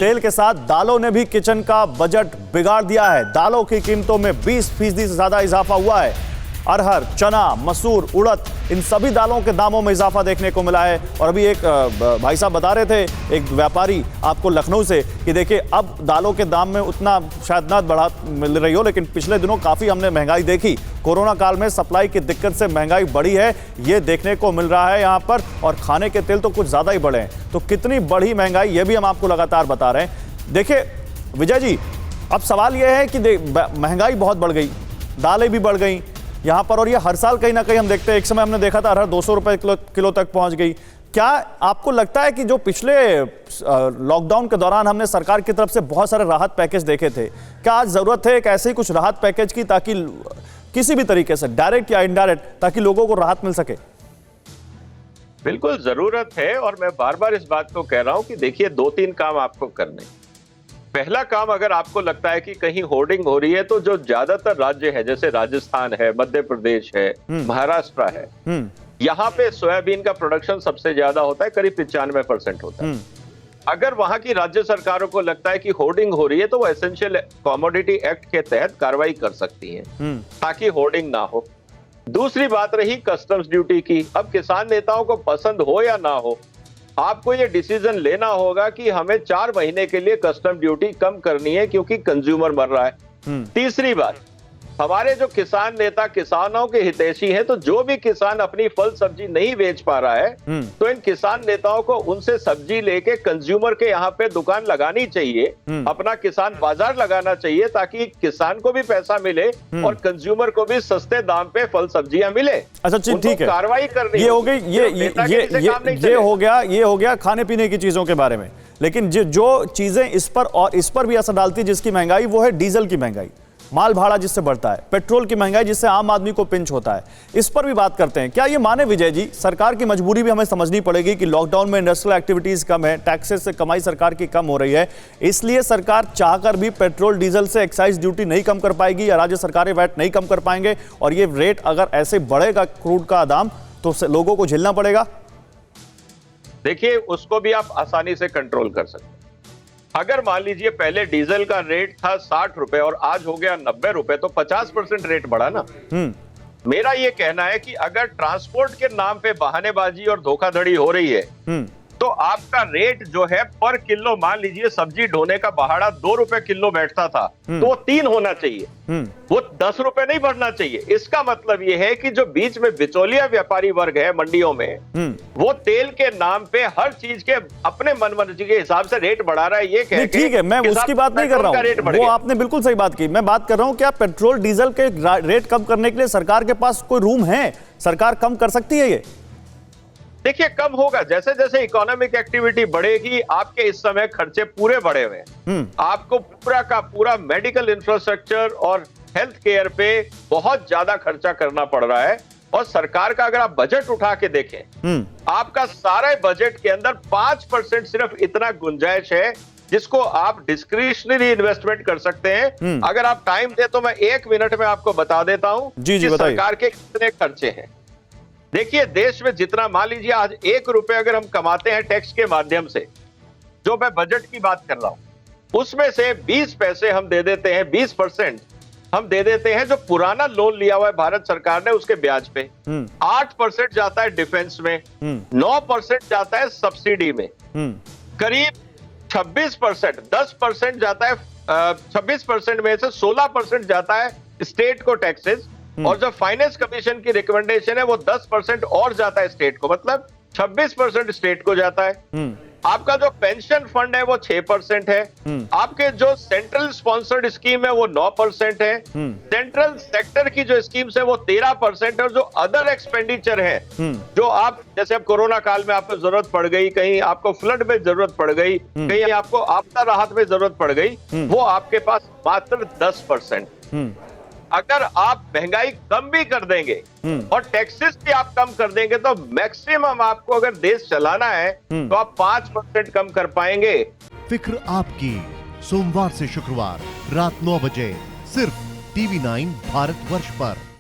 तेल के साथ दालों ने भी किचन का बजट बिगाड़ दिया है। दालों की कीमतों में 20% से ज्यादा इजाफा हुआ है। अरहर, चना, मसूर, उड़द, इन सभी दालों के दामों में इजाफा देखने को मिला है। और अभी एक भाई साहब बता रहे थे, एक व्यापारी आपको लखनऊ से, कि देखिए अब दालों के दाम में उतना शायद ना बढ़ा मिल रही हो, लेकिन पिछले दिनों काफ़ी हमने महंगाई देखी। कोरोना काल में सप्लाई की दिक्कत से महंगाई बढ़ी है, ये देखने को मिल रहा है यहाँ पर। और खाने के तेल तो कुछ ज़्यादा ही बढ़े हैं। तो कितनी बढ़ी महंगाई, ये भी हम आपको लगातार बता रहे हैं। देखिए विजय जी, अब सवाल ये है कि महंगाई बहुत बढ़ गई, दालें भी बढ़ गई यहाँ पर, और ये हर साल कहीं ना कहीं हम देखते हैं। एक समय हमने देखा था अरहर 200 रुपए किलो तक पहुंच गई। क्या आपको लगता है कि जो पिछले लॉकडाउन के दौरान हमने सरकार की तरफ से बहुत सारे राहत पैकेज देखे थे, क्या आज जरूरत है एक ऐसे ही कुछ राहत पैकेज की, ताकि किसी भी तरीके से डायरेक्ट या इनडायरेक्ट, ताकि लोगों को राहत मिल सके? बिल्कुल जरूरत है, और मैं बार बार इस बात को कह रहा हूं कि देखिए 2-3 काम आपको करने। पहला काम, अगर आपको लगता है कि कहीं होर्डिंग हो रही है, तो जो ज्यादातर राज्य है, जैसे राजस्थान है, मध्य प्रदेश है, महाराष्ट्र है, यहाँ पे सोयाबीन का प्रोडक्शन सबसे ज्यादा होता है, करीब 95% होता है। अगर वहां की राज्य सरकारों को लगता है कि होर्डिंग हो रही है, तो वो एसेंशियल कमोडिटी एक्ट के तहत कार्रवाई कर सकती है ताकि होर्डिंग ना हो। दूसरी बात रही कस्टम्स ड्यूटी की। अब किसान नेताओं को पसंद हो या ना हो, आपको ये डिसीजन लेना होगा कि हमें 4 महीने के लिए कस्टम ड्यूटी कम करनी है, क्योंकि कंज्यूमर मर रहा है। तीसरी बात, हमारे जो किसान नेता किसानों के हितैषी हैं, तो जो भी किसान अपनी फल सब्जी नहीं बेच पा रहा है, तो इन किसान नेताओं को उनसे सब्जी लेके कंज्यूमर के यहाँ पे दुकान लगानी चाहिए, अपना किसान बाजार लगाना चाहिए, ताकि किसान को भी पैसा मिले और कंज्यूमर को भी सस्ते दाम पे फल सब्जियां मिले। अच्छा ठीक है, कार्रवाई करनी, ये हो गई, ये हो गया खाने पीने की चीजों के बारे में। लेकिन जो चीजें इस पर भी असर डालती है, जिसकी महंगाई, वो है डीजल की महंगाई, माल भाड़ा जिससे बढ़ता है, पेट्रोल की महंगाई जिससे आम आदमी को पिंच होता है। इस पर भी बात करते हैं। क्या ये माने विजय जी, सरकार की मजबूरी भी हमें समझनी पड़ेगी कि लॉकडाउन में इंडस्ट्रियल एक्टिविटीज कम है, टैक्सेस से कमाई सरकार की कम हो रही है, इसलिए सरकार चाहकर भी पेट्रोल डीजल से एक्साइज ड्यूटी नहीं कम कर पाएगी, या राज्य सरकारें वैट नहीं कम कर पाएंगे, और ये रेट अगर ऐसे बढ़ेगा क्रूड का दाम, तो लोगों को झेलना पड़ेगा? देखिए, उसको भी आप आसानी से कंट्रोल कर सकते हैं। अगर मान लीजिए पहले डीजल का रेट था 60 रुपए और आज हो गया 90 रुपए, तो 50% रेट बढ़ा ना। मेरा ये कहना है कि अगर ट्रांसपोर्ट के नाम पे बहानेबाजी और धोखाधड़ी हो रही है, तो आपका रेट जो है पर किलो, मान लीजिए सब्जी ढोने का भाड़ा 2 रुपए किलो बैठता था, तो वो 3 होना चाहिए, वो 10 रुपए नहीं बढ़ना चाहिए। इसका मतलब ये है कि जो बीच में बिचौलिया व्यापारी वर्ग है मंडियों में, वो तेल के नाम पे हर चीज के अपने मनमर्जी के हिसाब से रेट बढ़ा रहा है। ये कह के, ठीक है, मैं उसकी बात नहीं कर रहा हूँ, वो आपने बिल्कुल सही बात की। मैं बात कर रहा हूँ, क्या पेट्रोल डीजल के रेट कम करने के लिए सरकार के पास कोई रूम है? सरकार कम कर सकती है ये? देखिए, कम होगा जैसे जैसे इकोनॉमिक एक्टिविटी बढ़ेगी। आपके इस समय खर्चे पूरे बढ़े हुए हैं, आपको पूरा का पूरा मेडिकल इंफ्रास्ट्रक्चर और हेल्थ केयर पे बहुत ज्यादा खर्चा करना पड़ रहा है। और सरकार का अगर आप बजट उठा के देखें, आपका सारे बजट के अंदर 5% सिर्फ इतना गुंजाइश है जिसको आप डिस्क्रिशनरी इन्वेस्टमेंट कर सकते हैं। अगर आप टाइम दे तो मैं 1 मिनट में आपको बता देता हूं कि सरकार के कितने खर्चे हैं। देखिए, देश में जितना, मान लीजिए आज 1 रुपए अगर हम कमाते हैं टैक्स के माध्यम से, जो मैं बजट की बात कर रहा हूं, उसमें से 20 पैसे हम दे देते हैं, 20% हम दे देते हैं जो पुराना लोन लिया हुआ है भारत सरकार ने, उसके ब्याज पे। 8% जाता है डिफेंस में, 9% जाता है सब्सिडी में, करीब 26%, 10% जाता है, 26% में से 16% जाता है स्टेट को टैक्सेस, और जो फाइनेंस कमीशन की रिकमेंडेशन है वो 10% और जाता है स्टेट को, मतलब 26% स्टेट को जाता है। आपका जो पेंशन फंड है वो 6% है, आपके जो सेंट्रल स्पॉन्सर्ड स्कीम है वो 9% है, सेंट्रल सेक्टर की जो स्कीम्स है वो 13%, और जो अदर एक्सपेंडिचर है, जो आप जैसे अब कोरोना काल में आपको जरूरत पड़ गई, कहीं आपको फ्लड में जरूरत पड़ गई, कहीं आपको आपदा राहत में जरूरत पड़ गई, वो आपके पास मात्र 10%। अगर आप महंगाई कम भी कर देंगे और टैक्सेस भी आप कम कर देंगे, तो मैक्सिमम आपको अगर देश चलाना है तो आप 5% कम कर पाएंगे। फिक्र आपकी, सोमवार से शुक्रवार रात 9 बजे सिर्फ TV9 भारतवर्ष पर।